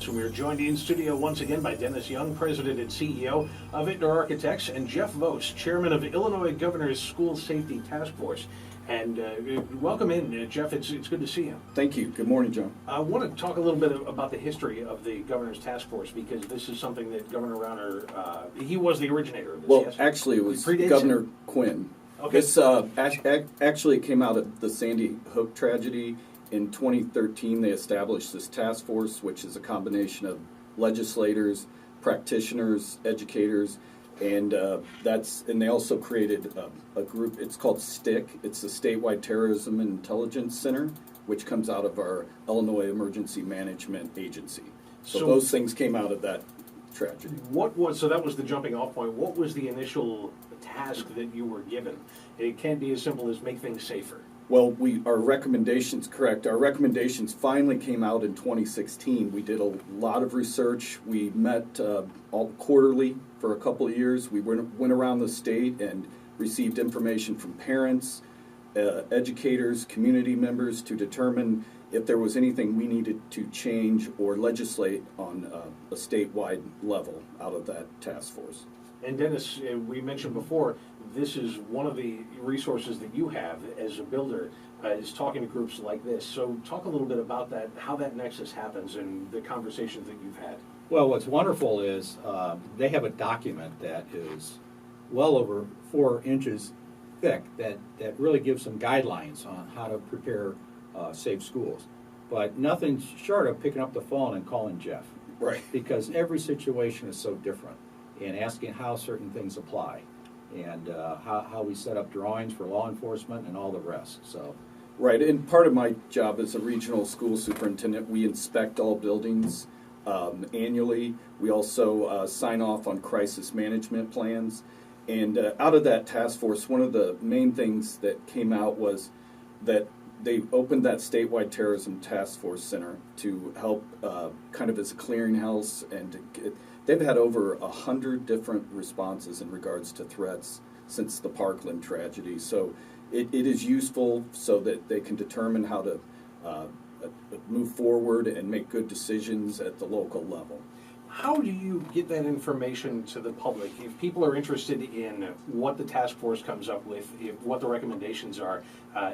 So we're joined in studio once again by Dennis Young, President and CEO of Ittner Architects, and Jeff Vose, Chairman of Illinois Governor's School Safety Task Force. And welcome in, Jeff. It's good to see you. Thank you. Good morning, John. I want to talk a little bit about the history of the Governor's Task Force, because this is something that Governor Rauner, he was the originator of this. Well, yes? actually, it was Governor him. Quinn. Okay. This actually came out of the Sandy Hook tragedy. In 2013, they established this task force, which is a combination of legislators, practitioners, educators, and they also created a group. It's called STIC. It's the Statewide Terrorism Intelligence Center, which comes out of our Illinois Emergency Management Agency. So those things came out of that tragedy. So that was the jumping off point. What was the initial task that you were given? It can't be as simple as make things safer. Well, our recommendations finally came out in 2016. We did a lot of research. We met all quarterly for a couple of years. We went around the state and received information from parents, educators, community members to determine if there was anything we needed to change or legislate on a statewide level out of that task force. And Dennis, we mentioned before, this is one of the resources that you have as a builder, is talking to groups like this. So talk a little bit about that, how that nexus happens and the conversations that you've had. Well, what's wonderful is they have a document that is well over 4 inches thick that really gives some guidelines on how to prepare safe schools. But nothing short of picking up the phone and calling Jeff. Right. Because every situation is so different, and asking how certain things apply, and how we set up drawings for law enforcement and all the rest. So, right, and part of my job as a regional school superintendent, we inspect all buildings annually. We also sign off on crisis management plans. And out of that task force, one of the main things that came out was that they opened that statewide terrorism task force center to help kind of as a clearinghouse, and they've had over 100 different responses in regards to threats since the Parkland tragedy. So it is useful so that they can determine how to move forward and make good decisions at the local level. How do you get that information to the public? If people are interested in what the task force comes up with, what the recommendations are,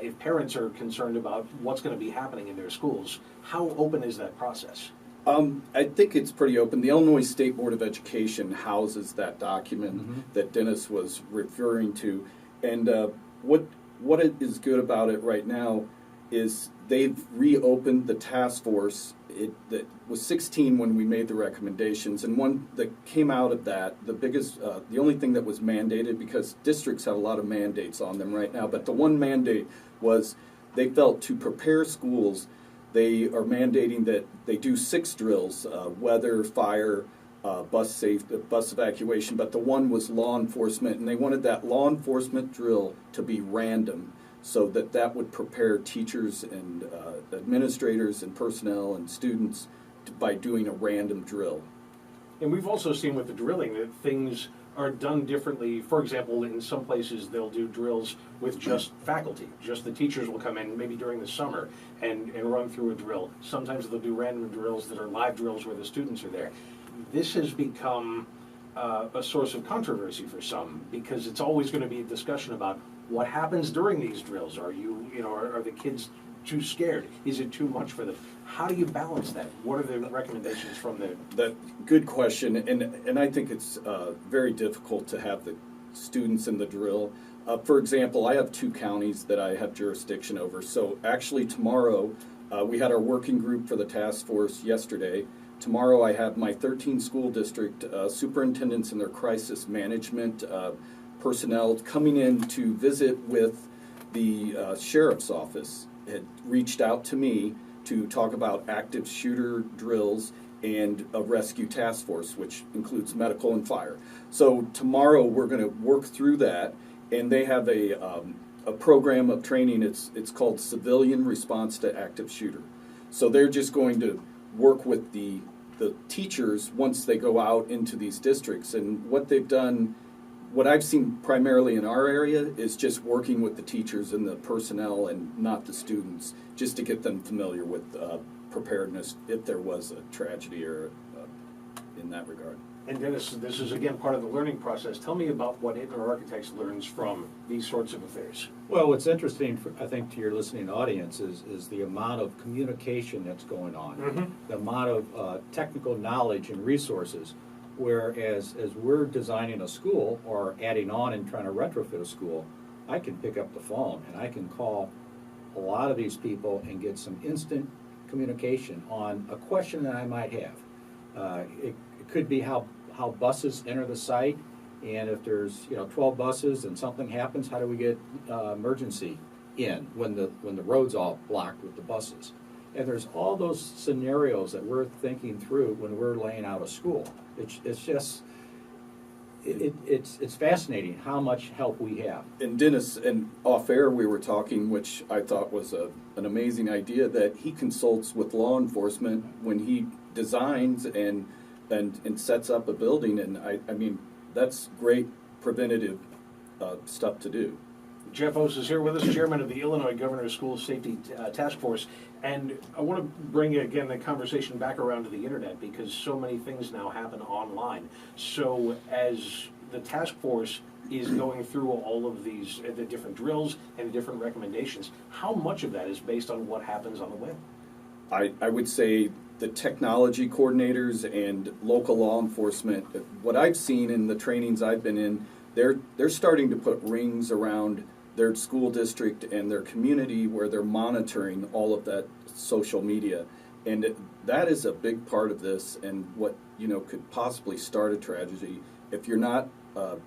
if parents are concerned about what's going to be happening in their schools, how open is that process? I think it's pretty open. The Illinois State Board of Education houses that document that Dennis was referring to. And what it is good about it right now is they've reopened the task force. That was 16 when we made the recommendations, and one that came out of that, the only thing that was mandated, because districts have a lot of mandates on them right now, but the one mandate was they felt to prepare schools, they are mandating that they do 6 drills, weather, fire, bus evacuation, but the one was law enforcement, and they wanted that law enforcement drill to be random, so that would prepare teachers and administrators and personnel and students by doing a random drill. And we've also seen with the drilling that things are done differently. For example, in some places they'll do drills with just faculty. Just the teachers will come in maybe during the summer and run through a drill. Sometimes they'll do random drills that are live drills where the students are there. This has become a source of controversy for some, because it's always going to be a discussion about what happens during these drills. Are the kids too scared? Is it too much for them? How do you balance that? What are the recommendations from the... That good question, and I think it's very difficult to have the students in the drill. For example, I have 2 counties that I have jurisdiction over. So actually tomorrow, we had our working group for the task force yesterday. Tomorrow I have my 13 school district superintendents and their crisis management personnel coming in to visit with the sheriff's office. Had reached out to me to talk about active shooter drills and a rescue task force, which includes medical and fire. So tomorrow we're going to work through that, and they have a program of training. It's called Civilian Response to Active Shooter. So they're just going to work with the teachers once they go out into these districts, and what they've done what I've seen primarily in our area is just working with the teachers and the personnel and not the students, just to get them familiar with preparedness if there was a tragedy or in that regard. And Dennis, this is again part of the learning process. Tell me about what Ittner Architects learns from these sorts of affairs. Well, what's interesting, I think, to your listening audience is the amount of communication that's going on, the amount of technical knowledge and resources. Whereas as we're designing a school or adding on and trying to retrofit a school, I can pick up the phone and I can call a lot of these people and get some instant communication on a question that I might have. It could be how buses enter the site, and if there's 12 buses and something happens, how do we get emergency in when the road's all blocked with the buses? And there's all those scenarios that we're thinking through when we're laying out a school. It's just it's fascinating how much help we have. And Dennis, and off air we were talking, which I thought was an amazing idea, that he consults with law enforcement when he designs and sets up a building, and I mean that's great preventative stuff to do. Jeff Vose is here with us, chairman of the Illinois Governor's School Safety Task Force. And I want to bring, again, the conversation back around to the internet because so many things now happen online. So as the task force is going through all of these, the different drills and the different recommendations, how much of that is based on what happens on the web? I would say the technology coordinators and local law enforcement, what I've seen in the trainings I've been in, they're starting to put rings around their school district and their community where they're monitoring all of that social media. And that is a big part of this, and what could possibly start a tragedy. If you're not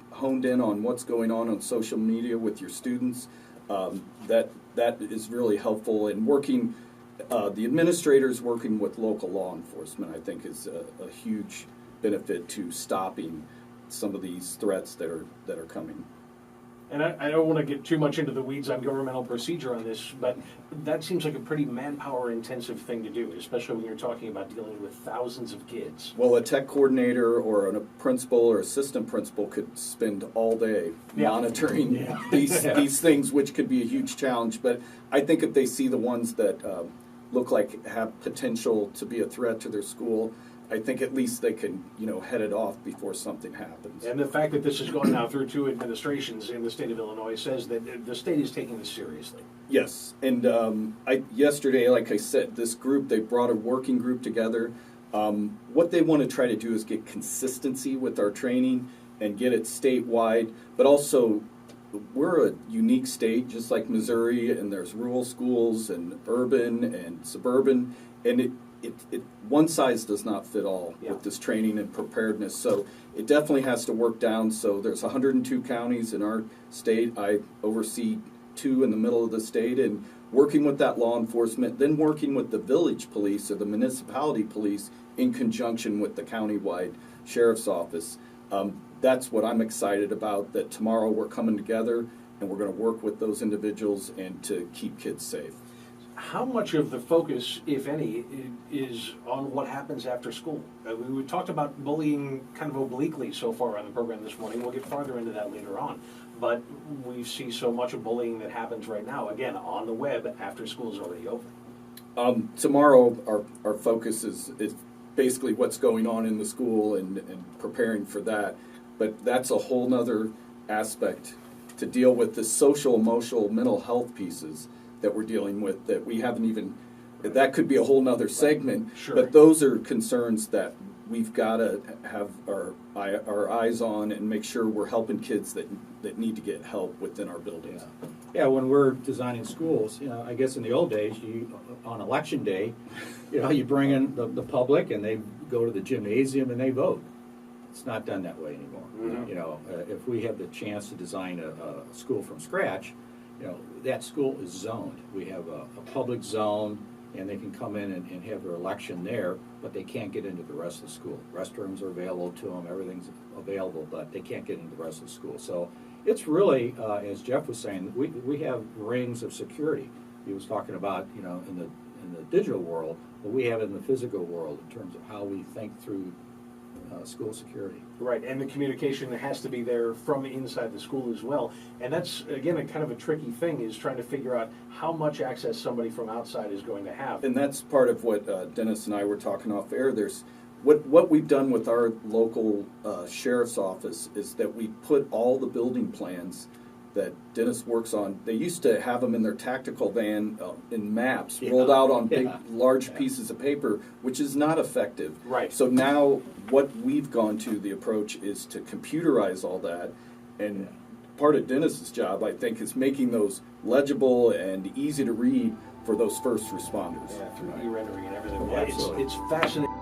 honed in on what's going on social media with your students, that is really helpful. And working, the administrators working with local law enforcement, I think, is a huge benefit to stopping some of these threats that are coming. And I don't want to get too much into the weeds on governmental procedure on this, but that seems like a pretty manpower-intensive thing to do, especially when you're talking about dealing with thousands of kids. Well, a tech coordinator or a principal or assistant principal could spend all day monitoring these things, which could be a huge challenge. But I think if they see the ones that look like have potential to be a threat to their school, I think at least they can, head it off before something happens. And the fact that this has gone now through 2 administrations in the state of Illinois says that the state is taking this seriously. Yes, and yesterday, like I said, this group, they brought a working group together. What they want to try to do is get consistency with our training and get it statewide, but also we're a unique state, just like Missouri, and there's rural schools and urban and suburban, and it one size does not fit all with this training and preparedness. So it definitely has to work down. So there's 102 counties in our state. I oversee 2 in the middle of the state, and working with that law enforcement, then working with the village police or the municipality police in conjunction with the countywide sheriff's office. That's what I'm excited about, that tomorrow we're coming together and we're going to work with those individuals and to keep kids safe. How much of the focus, if any, is on what happens after school? We talked about bullying kind of obliquely so far on the program this morning. We'll get farther into that later on. But we see so much of bullying that happens right now, again, on the web after school is already open. Tomorrow, our focus is basically what's going on in the school and preparing for that. But that's a whole nother aspect to deal with, the social, emotional, mental health pieces that we're dealing with that we haven't even, that could be a whole nother segment. Sure. But those are concerns that we've got to have our eyes on and make sure we're helping kids that need to get help within our buildings. Yeah, when we're designing schools, I guess in the old days, on election day, you bring in the public and they go to the gymnasium and they vote. It's not done that way anymore. Mm-hmm. If we have the chance to design a school from scratch, that school is zoned. We have a public zone, and they can come in and have their election there, but they can't get into the rest of the school. Restrooms are available to them, everything's available, but they can't get into the rest of the school. So it's really, as Jeff was saying, we have rings of security. He was talking about, in the digital world, but we have it in the physical world in terms of how we think through school security. Right, and the communication has to be there from inside the school as well. And that's, again, a kind of a tricky thing, is trying to figure out how much access somebody from outside is going to have. And that's part of what Dennis and I were talking off air. There's what we've done with our local sheriff's office is that we put all the building plans that Dennis works on. They used to have them in their tactical van in maps, rolled out on big, large pieces of paper, which is not effective. Right. So now what we've gone to, the approach is to computerize all that. And part of Dennis's job, I think, is making those legible and easy to read for those first responders. Yeah, through e-rendering and everything. Absolutely. It's fascinating.